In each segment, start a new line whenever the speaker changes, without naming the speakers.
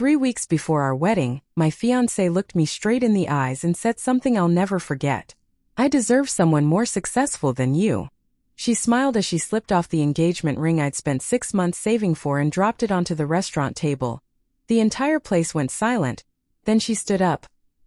3 weeks before our wedding, my fiancé looked me straight in the eyes and said something I'll never forget. "I deserve someone more successful than you." She smiled as she slipped off the engagement ring I'd spent 6 months saving for and dropped it onto the restaurant table. The entire place went silent. Then she stood up,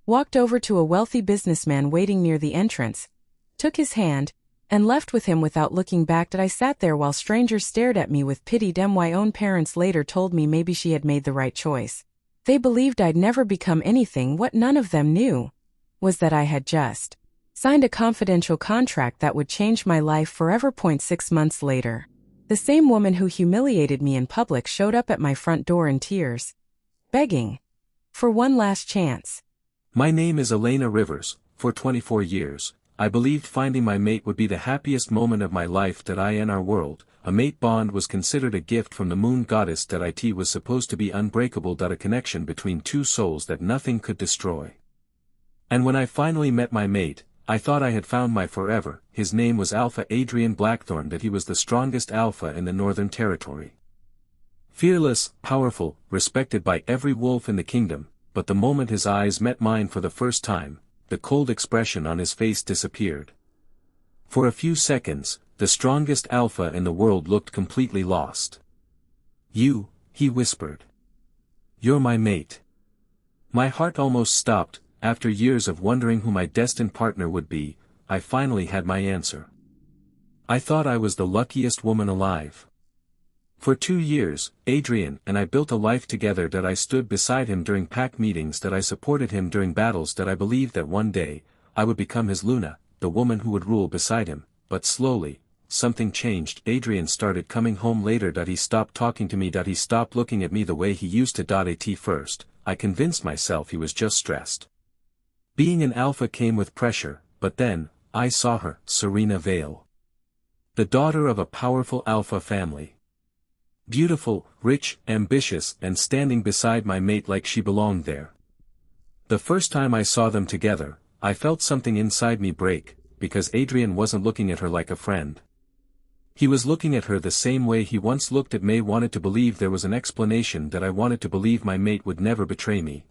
walked over to a wealthy businessman waiting near the entrance, took his hand, and left with him without looking back. I sat there while strangers stared at me with pity. My own parents later told me maybe she had made the right choice. They believed I'd never become anything. What none of them knew was that I had just signed a confidential contract that would change my life forever. 6 months later, the same woman who humiliated me in public showed up at my front door in tears, begging for one last chance.
My name is Elena Rivers. For 24 years, I believed finding my mate would be the happiest moment of my life. That I and our world, a mate bond was considered a gift from the moon goddess. That it was supposed to be unbreakable. A connection between two souls that nothing could destroy. And when I finally met my mate, I thought I had found my forever. His name was Alpha Adrian Blackthorne. That he was the strongest alpha in the Northern Territory. Fearless, powerful, respected by every wolf in the kingdom, but the moment his eyes met mine for the first time, the cold expression on his face disappeared. For a few seconds, the strongest alpha in the world looked completely lost. "You," he whispered. "You're my mate." My heart almost stopped. After years of wondering who my destined partner would be, I finally had my answer. I thought I was the luckiest woman alive. For 2 years, Adrian and I built a life together. That I stood beside him during pack meetings. That I supported him during battles. That I believed that one day, I would become his Luna, the woman who would rule beside him. But slowly, something changed. Adrian started coming home later. That he stopped talking to me. That he stopped looking at me the way he used to. At first, I convinced myself he was just stressed. Being an alpha came with pressure, but then, I saw her, Serena Vale. The daughter of a powerful alpha family. Beautiful, rich, ambitious, and standing beside my mate like she belonged there. The first time I saw them together, I felt something inside me break, because Adrian wasn't looking at her like a friend. He was looking at her the same way he once looked at me. Wanted to believe there was an explanation. That I wanted to believe my mate would never betray me.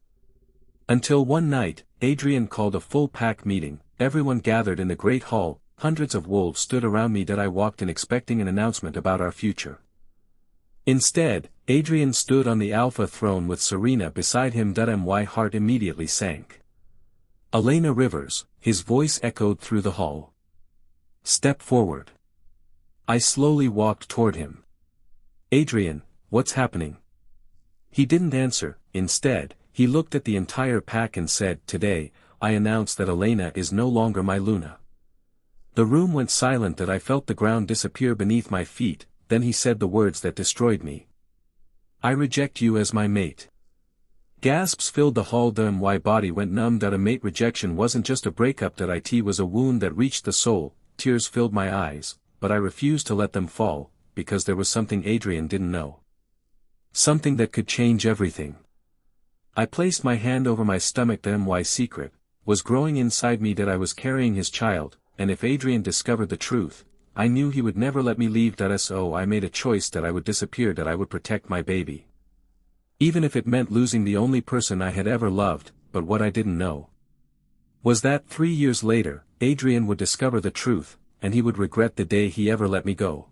Until one night, Adrian called a full pack meeting. Everyone gathered in the great hall. Hundreds of wolves stood around me. That I walked in expecting an announcement about our future. Instead, Adrian stood on the alpha throne with Serena beside him. My heart immediately sank. "Elena Rivers," his voice echoed through the hall. "Step forward." I slowly walked toward him. "Adrian, what's happening?" He didn't answer. Instead, he looked at the entire pack and said, "Today, I announce that Elena is no longer my Luna." The room went silent. That I felt the ground disappear beneath my feet. Then he said the words that destroyed me. "I reject you as my mate." Gasps filled the hall. My body went numb. A mate rejection wasn't just a breakup. It was a wound that reached the soul. Tears filled my eyes, but I refused to let them fall, because there was something Adrian didn't know. Something that could change everything. I placed my hand over my stomach. My secret was growing inside me. That I was carrying his child, and if Adrian discovered the truth, I knew he would never let me leave. So I made a choice. That I would disappear. That I would protect my baby. Even if it meant losing the only person I had ever loved. But what I didn't know was that 3 years later, Adrian would discover the truth, and he would regret the day he ever let me go.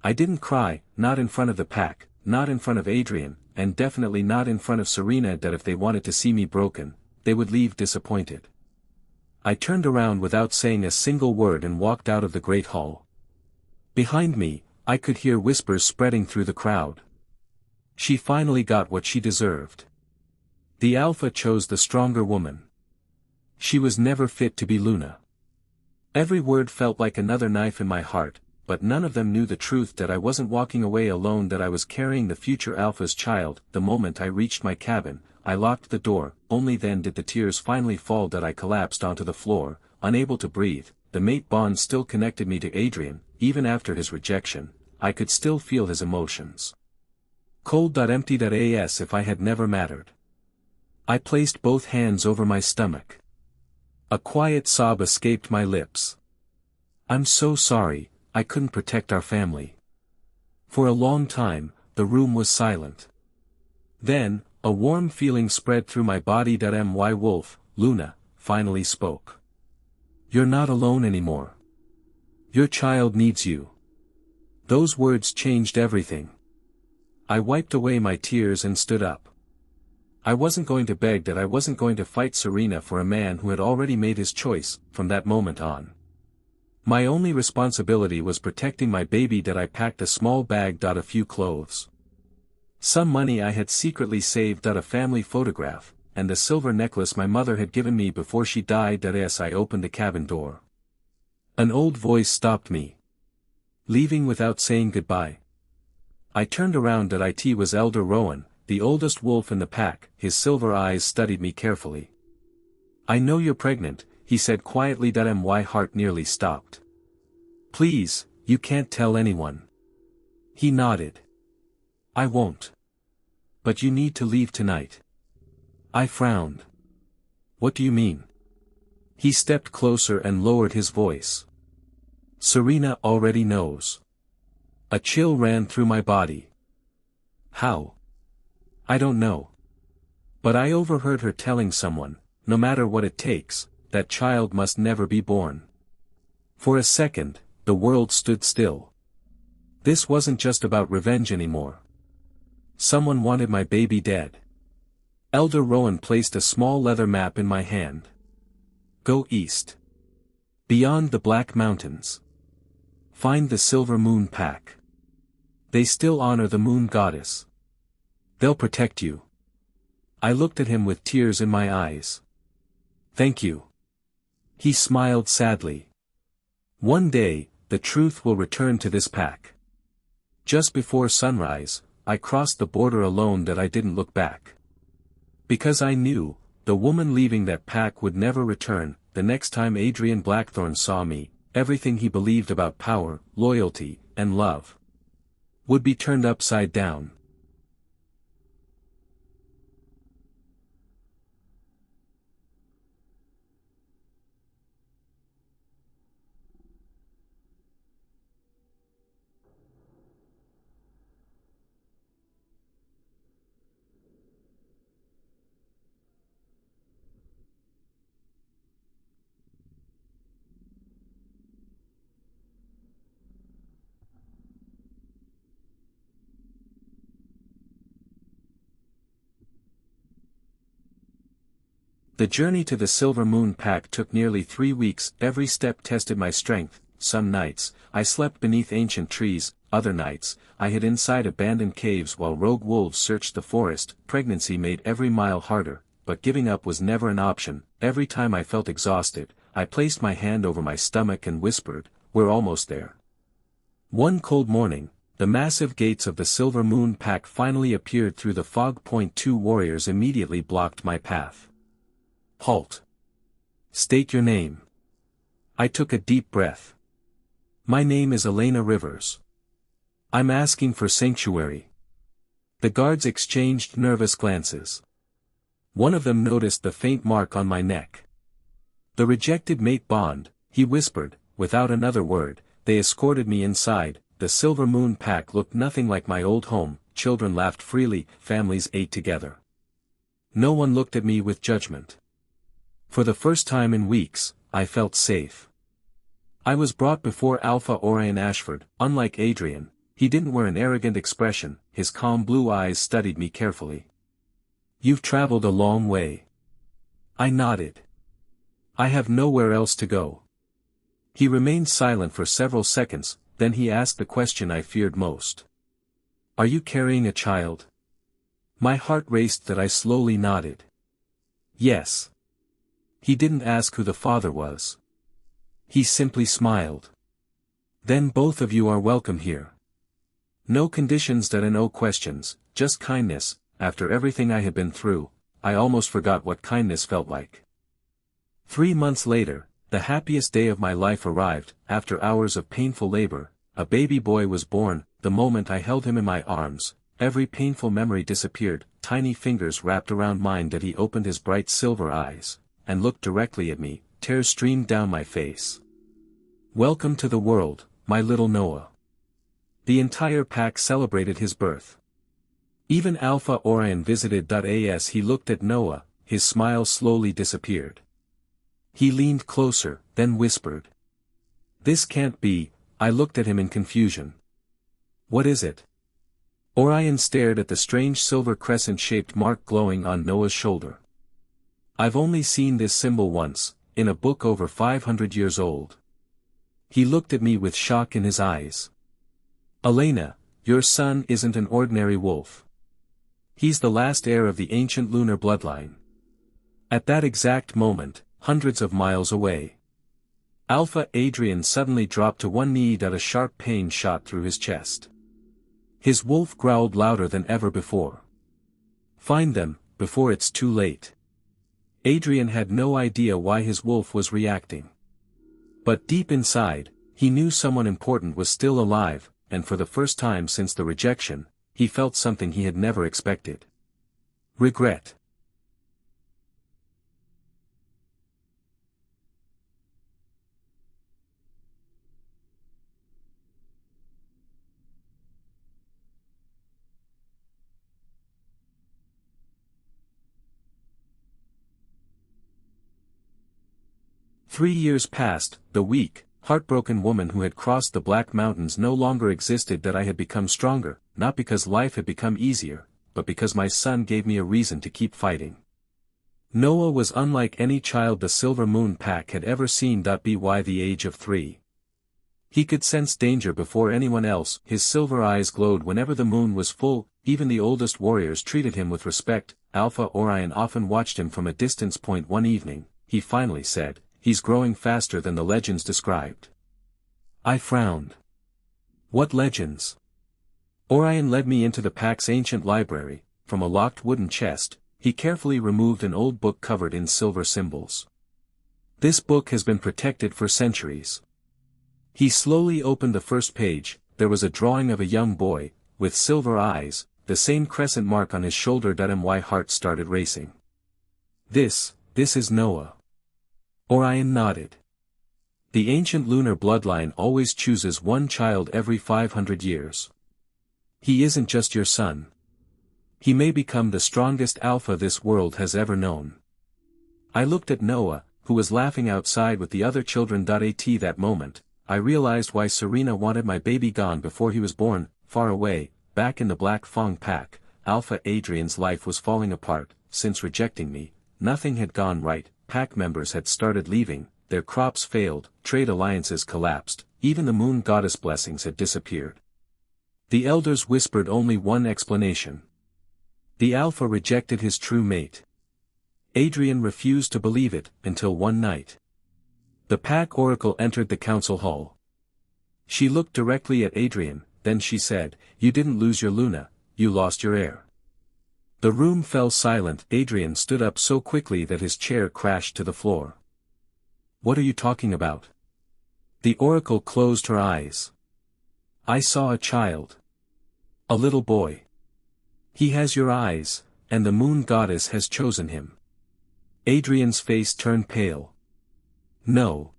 I didn't cry, not in front of the pack, not in front of Adrian, and definitely not in front of Serena. If they wanted to see me broken, they would leave disappointed. I turned around without saying a single word and walked out of the great hall. Behind me, I could hear whispers spreading through the crowd. She finally got what she deserved. The alpha chose the stronger woman. She was never fit to be Luna. Every word felt like another knife in my heart. But none of them knew the truth. That I wasn't walking away alone. That I was carrying the future alpha's child. The moment I reached my cabin, I locked the door. Only then did the tears finally fall. That I collapsed onto the floor, unable to breathe. The mate bond still connected me to Adrian. Even after his rejection, I could still feel his emotions. Cold.empty.as if I had never mattered. I placed both hands over my stomach. A quiet sob escaped my lips. I'm so sorry, I couldn't protect our family. For a long time, the room was silent. Then, a warm feeling spread through my body. My wolf, Luna, finally spoke. You're not alone anymore. Your child needs you. Those words changed everything. I wiped away my tears and stood up. I wasn't going to beg that I wasn't going to fight Serena for a man who had already made his choice, from that moment on. My only responsibility was protecting my baby. I packed a small bag. A few clothes. Some money I had secretly saved. A family photograph, and the silver necklace my mother had given me before she died. As I opened the cabin door, an old voice stopped me. Leaving without saying goodbye. I turned around. It was Elder Rowan, the oldest wolf in the pack. His silver eyes studied me carefully. I know you're pregnant, he said quietly. My heart nearly stopped. Please, you can't tell anyone. He nodded. I won't. But you need to leave tonight. I frowned. What do you mean? He stepped closer and lowered his voice. Serena already knows. A chill ran through my body. How? I don't know. But I overheard her telling someone, no matter what it takes, that child must never be born. For a second, the world stood still. This wasn't just about revenge anymore. Someone wanted my baby dead. Elder Rowan placed a small leather map in my hand. Go east. Beyond the Black Mountains. Find the Silver Moon Pack. They still honor the Moon Goddess. They'll protect you. I looked at him with tears in my eyes. Thank you. He smiled sadly. One day, the truth will return to this pack. Just before sunrise, I crossed the border alone. I didn't look back. Because I knew, the woman leaving that pack would never return. The next time Adrian Blackthorne saw me, everything he believed about power, loyalty, and love would be turned upside down. The journey to the Silver Moon Pack took nearly 3 weeks. Every step tested my strength. Some nights, I slept beneath ancient trees. Other nights, I hid inside abandoned caves while rogue wolves searched the forest. Pregnancy made every mile harder, but giving up was never an option. Every time I felt exhausted, I placed my hand over my stomach and whispered, "We're almost there." One cold morning, the massive gates of the Silver Moon Pack finally appeared through the fog. 2 warriors immediately blocked my path. Halt. State your name. I took a deep breath. My name is Elena Rivers. I'm asking for sanctuary. The guards exchanged nervous glances. One of them noticed the faint mark on my neck. The rejected mate bond, he whispered. Without another word, they escorted me inside. The Silver Moon Pack looked nothing like my old home. Children laughed freely, families ate together. No one looked at me with judgment. For the first time in weeks, I felt safe. I was brought before Alpha Orion Ashford. Unlike Adrian, he didn't wear an arrogant expression. His calm blue eyes studied me carefully. You've traveled a long way. I nodded. I have nowhere else to go. He remained silent for several seconds, then he asked the question I feared most. Are you carrying a child? My heart raced. I slowly nodded. Yes. He didn't ask who the father was. He simply smiled. Then both of you are welcome here. No conditions. And no questions, just kindness. After everything I had been through, I almost forgot what kindness felt like. 3 months later, the happiest day of my life arrived. After hours of painful labor, a baby boy was born. The moment I held him in my arms, every painful memory disappeared, tiny fingers wrapped around mine that he opened his bright silver eyes, and looked directly at me, tears streamed down my face. "Welcome to the world, my little Noah." The entire pack celebrated his birth. Even Alpha Orion visited. As he looked at Noah, his smile slowly disappeared. He leaned closer, then whispered. "This can't be." I looked at him in confusion. "What is it?" Orion stared at the strange silver crescent-shaped mark glowing on Noah's shoulder. "I've only seen this symbol once, in a book over 500 years old." He looked at me with shock in his eyes. "Elena, your son isn't an ordinary wolf. He's the last heir of the ancient lunar bloodline." At that exact moment, hundreds of miles away, Alpha Adrian suddenly dropped to one knee. A sharp pain shot through his chest. His wolf growled louder than ever before. "Find them, before it's too late." Adrian had no idea why his wolf was reacting. But deep inside, he knew someone important was still alive, and for the first time since the rejection, he felt something he had never expected. Regret. "3 years passed. The weak, heartbroken woman who had crossed the Black Mountains no longer existed. I had become stronger, not because life had become easier, but because my son gave me a reason to keep fighting. Noah was unlike any child the Silver Moon Pack had ever seen. By the age of 3. He could sense danger before anyone else. His silver eyes glowed whenever the moon was full. Even the oldest warriors treated him with respect. Alpha Orion often watched him from a distance. One evening, he finally said, "He's growing faster than the legends described." I frowned. "What legends?" Orion led me into the pack's ancient library. From a locked wooden chest, he carefully removed an old book covered in silver symbols. "This book has been protected for centuries." He slowly opened the first page. There was a drawing of a young boy, with silver eyes, the same crescent mark on his shoulder. My heart started racing. This is Noah." Orion nodded. "The ancient lunar bloodline always chooses one child every 500 years. He isn't just your son. He may become the strongest alpha this world has ever known." I looked at Noah, who was laughing outside with the other children. At that moment, I realized why Serena wanted my baby gone before he was born. Far away, back in the Black Fang Pack, Alpha Adrian's life was falling apart. Since rejecting me, nothing had gone right. Pack members had started leaving, their crops failed, trade alliances collapsed, even the moon goddess blessings had disappeared. The elders whispered only one explanation. The alpha rejected his true mate. Adrian refused to believe it, until one night. The pack oracle entered the council hall. She looked directly at Adrian, then she said, "You didn't lose your Luna, you lost your heir." The room fell silent. Adrian stood up so quickly that his chair crashed to the floor. "What are you talking about?" The oracle closed her eyes. "I saw a child. A little boy. He has your eyes, and the moon goddess has chosen him." Adrian's face turned pale. "No.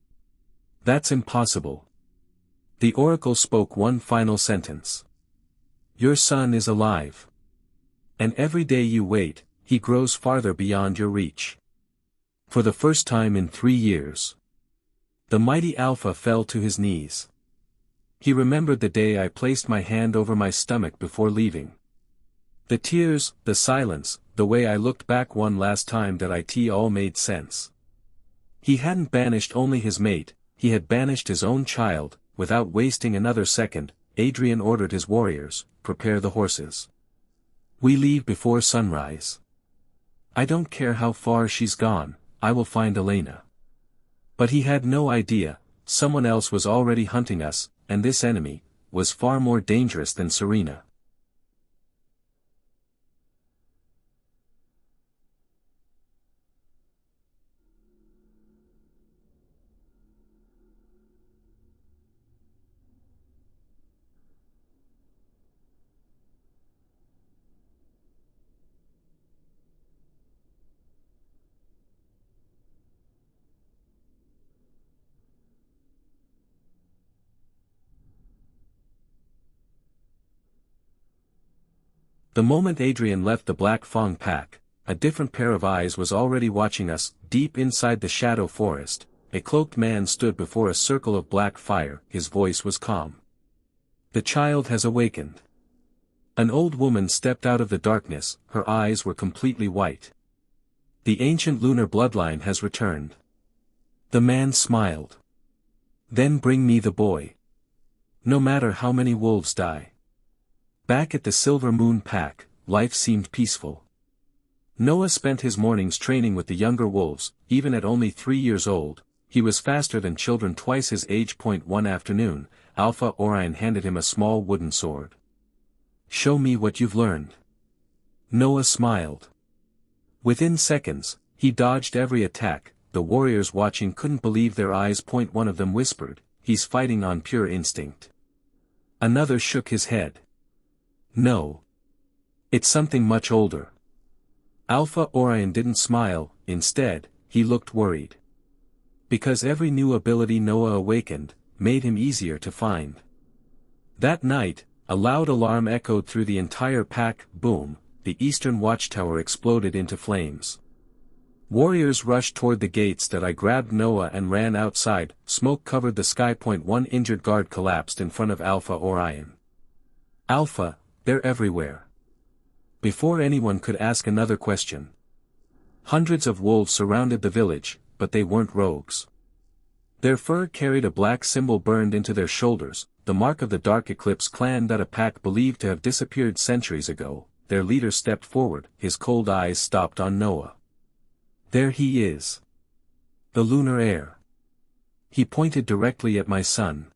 That's impossible." The oracle spoke one final sentence. "Your son is alive. And every day you wait, he grows farther beyond your reach." For the first time in 3 years, the mighty Alpha fell to his knees. He remembered the day I placed my hand over my stomach before leaving. The tears, the silence, the way I looked back one last time. It all made sense. He hadn't banished only his mate, he had banished his own child. Without wasting another second, Adrian ordered his warriors, "Prepare the horses. We leave before sunrise. I don't care how far she's gone, I will find Elena." But he had no idea, someone else was already hunting us, and this enemy was far more dangerous than Serena. The moment Adrian left the Black Fong pack, a different pair of eyes was already watching us. Deep inside the shadow forest, a cloaked man stood before a circle of black fire. His voice was calm. The child has awakened. An old woman stepped out of the darkness. Her eyes were completely white. The ancient lunar bloodline has returned. The man smiled. Then bring me the boy. No matter how many wolves die. Back at the Silver Moon Pack, life seemed peaceful. Noah spent his mornings training with the younger wolves. Even at only 3 years old, he was faster than children twice his age. One afternoon, Alpha Orion handed him a small wooden sword. Show me what you've learned. Noah smiled. Within seconds, he dodged every attack. The warriors watching couldn't believe their eyes. One of them whispered, "He's fighting on pure instinct." Another shook his head. "No. It's something much older." Alpha Orion didn't smile. Instead, he looked worried. Because every new ability Noah awakened, made him easier to find. That night, a loud alarm echoed through the entire pack. Boom, the eastern watchtower exploded into flames. Warriors rushed toward the gates. I grabbed Noah and ran outside. Smoke covered the sky. One injured guard collapsed in front of Alpha Orion. "Alpha, they're everywhere." Before anyone could ask another question. Hundreds of wolves surrounded the village, but they weren't rogues. Their fur carried a black symbol burned into their shoulders, the mark of the Dark Eclipse clan. A pack believed to have disappeared centuries ago. Their leader stepped forward. His cold eyes stopped on Noah. "There he is. The lunar heir." He pointed directly at my son.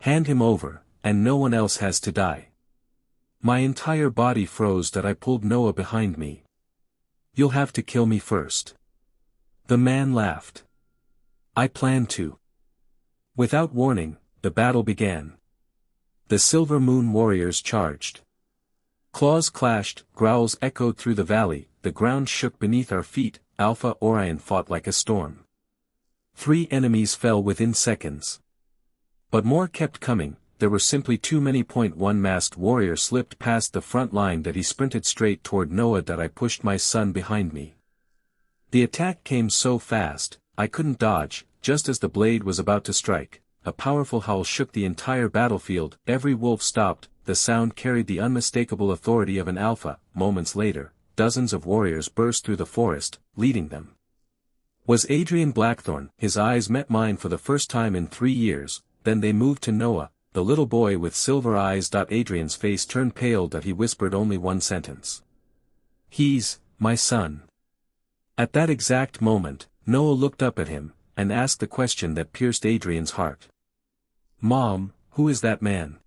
"Hand him over, and no one else has to die." My entire body froze. I pulled Noah behind me. "You'll have to kill me first." The man laughed. "I plan to." Without warning, the battle began. The Silver Moon warriors charged. Claws clashed, growls echoed through the valley, the ground shook beneath our feet. Alpha Orion fought like a storm. 3 enemies fell within seconds. But more kept coming. There were simply too many. One masked warrior slipped past the front line. He sprinted straight toward Noah. I pushed my son behind me. The attack came so fast, I couldn't dodge. Just as the blade was about to strike, a powerful howl shook the entire battlefield. Every wolf stopped. The sound carried the unmistakable authority of an alpha. Moments later, dozens of warriors burst through the forest, leading them. Was Adrian Blackthorn. His eyes met mine for the first time in 3 years, then they moved to Noah, the little boy with silver eyes. Adrian's face turned pale. He whispered only one sentence. "He's my son." At that exact moment, Noah looked up at him, and asked the question that pierced Adrian's heart. "Mom, who is that man?"